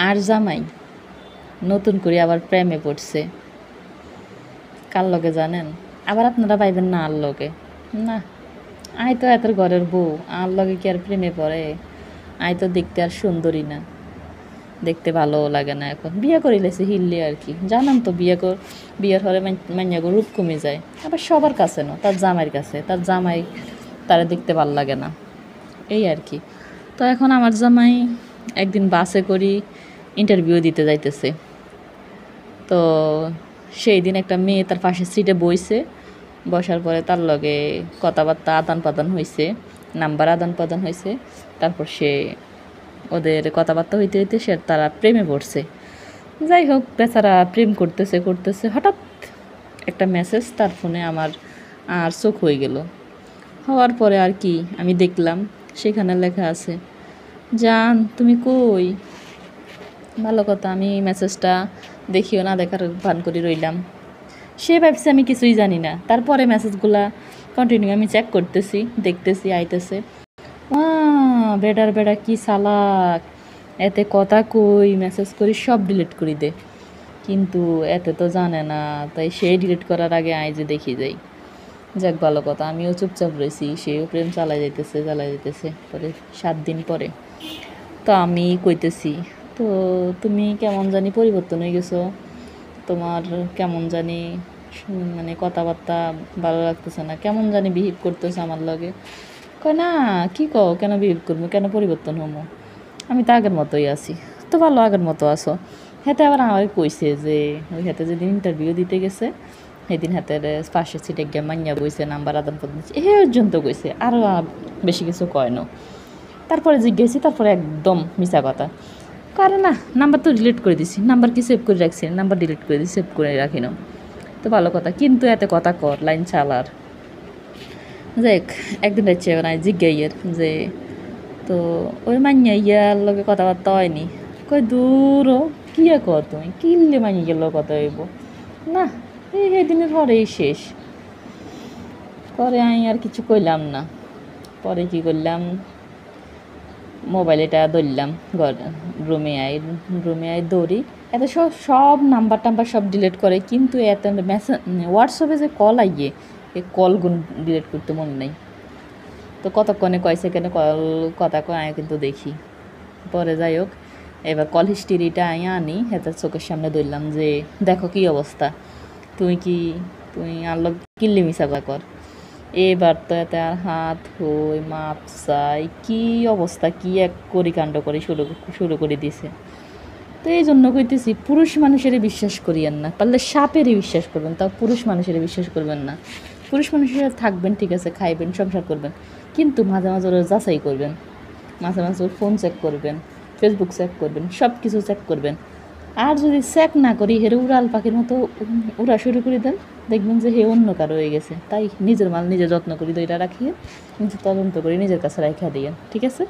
আর জামাই নতুন করে আবার প্রেমে পড়ছে। কার লগে জানেন? আবার আপনারা পাইবেন না আর লগে। না, আই তো এত ঘরের বউ, আর লগে কি আর প্রেমে পড়ে? আই তো দেখতে আর সুন্দরী না, দেখতে ভালোও লাগে না। এখন বিয়ে করে লেছে হিললে আর কি, জানান তো বিয়ের হলে মাইয়াগো রূপ কমে যায়। আবার সবার কাছে না, তার জামাইয়ের কাছে, তার জামাই তারা দেখতে ভাল লাগে না, এই আর কি। তো এখন আমার জামাই একদিন বাসে করি ইন্টারভিউ দিতে যাইতেছে। তো সেই দিন একটা মেয়ে তার পাশের সিটে বইছে, বসার পরে তার লগে কথাবার্তা আদান প্রদান হয়েছে, নাম্বার আদান প্রদান হয়েছে। তারপর সে ওদের কথাবার্তা হইতে হইতে তারা প্রেমে পড়ছে। যাই হোক, বেচারা প্রেম করতেছে করতেছে, হঠাৎ একটা মেসেজ তার ফোনে আমার আর চোখ হয়ে গেল। হওয়ার পরে আর কি আমি দেখলাম সেখানে লেখা আছে, জান তুমি কই? ভালো কথা, আমি মেসেজটা দেখিও না দেখার ভান করে রইলাম। সে ভাবছে আমি কিছুই জানি না। তারপরে মেসেজগুলা কন্টিনিউ আমি চেক করতেছি, দেখতেছি, আইতেছে। বেডার বেডা কি চালাক, এতে কথা কই মেসেজ করি সব ডিলিট করে দে। কিন্তু এতে তো জানে না, তাই সে ডিলিট করার আগে যে দেখি যাই। যাক ভালো কথা, আমিও চুপচাপ রয়েছি, সেও প্রেম চালাই যাইতেছে। পরে 7 দিন পরে তো আমি কইতেছি, তো তুমি কেমন জানি পরিবর্তন হয়ে গেছো, তোমার কেমন জানি মানে কথাবার্তা ভালো লাগতেছে না, কেমন জানি বিহেভ করতেছে আমার লগে। কয় না, কী কও, কেন বিহেভ করবো, কেন পরিবর্তন হবো, আমি তো আগের মতোই আছি। তো ভালো, আগের মতো আসো। হেতে আবার আমার কইছে যে ওই হাতে যেদিন ইন্টারভিউ দিতে গেছে সেদিন হাতের পাশের সিটে গিয়ে মাইয়া বইছে, নাম্বার আদান প্রদান দিচ্ছে, এ পর্যন্ত কইছে, আরও বেশি কিছু কয় না। তারপরে জিজ্ঞেসি, তারপরে একদম মিছা কথা। কারণ না, নাম্বার তো ডিলিট করে দিছি, নাম্বার কি সেভ করে রাখছি, নাম্বার ডিলিট করে দিছি, সেভ করে রাখি না। তো ভালো কথা, কিন্তু এত কথা কর লাইন চালার। দেখ, একদিন রাখছে নাই জিজ্ঞাইয়ের যে তো ওই মাইয়া ইয়ার লগে কথাবার্তা হয়নি। কয় দূরও কি কর তুমি, কিনলে মাইয়া গেল কথা হইব না। এই দিনের পরেই শেষ। পরে আমি আর কিছু কইলাম না। পরে কি করলাম, মোবাইল এটা ধরলাম, রুমে আই দৌড়ি। এত সব নাম্বার টাম্বার সব ডিলিট করে, কিন্তু এত মেসেজ হোয়াটসঅ্যাপে যে কল আইয়ে, এই কলগুলো ডিলিট করতে মন নেই। তো কতক্ষণে কয় সেকেন্ডে কল কথা কয় আমি কিন্তু দেখি। পরে যাই হোক, এবার কল হিস্ট্রিটা আমি আনি হেতার চোখের সামনে ধরলাম যে দেখো কি অবস্থা, তুমি আনলো কিল্লি মিশা কর। এবার তো এতে আর হাত হই মাপ চাই, কী অবস্থা, কী এক করিকাণ্ড করে শুরু করে দিছে। তো এই জন্য কইতেছি, পুরুষ মানুষেরই বিশ্বাস করিয়েন না, পারলে সাপেরই বিশ্বাস করবেন, তাও পুরুষ মানুষেরই বিশ্বাস করবেন না। পুরুষ মানুষের থাকবেন ঠিক আছে, খাইবেন, সংসার করবেন, কিন্তু মাঝে মাঝে ওরা যাচাই করবেন, মাঝে মাঝে ওর ফোন চেক করবেন, ফেসবুক চেক করবেন, সব কিছু চেক করবেন। আর যদি চেক না করি হেরে উড়াল পাখির মতো উড়া শুরু করে দেন, দেখবেন যে হে অন্য কারো হয়ে গেছে। তাই নিজের মাল নিজে যত্ন করি, দইটা রাখিয়ে নিজে তদন্ত করে নিজের কাছে রাখা দিয়ে, ঠিক আছে।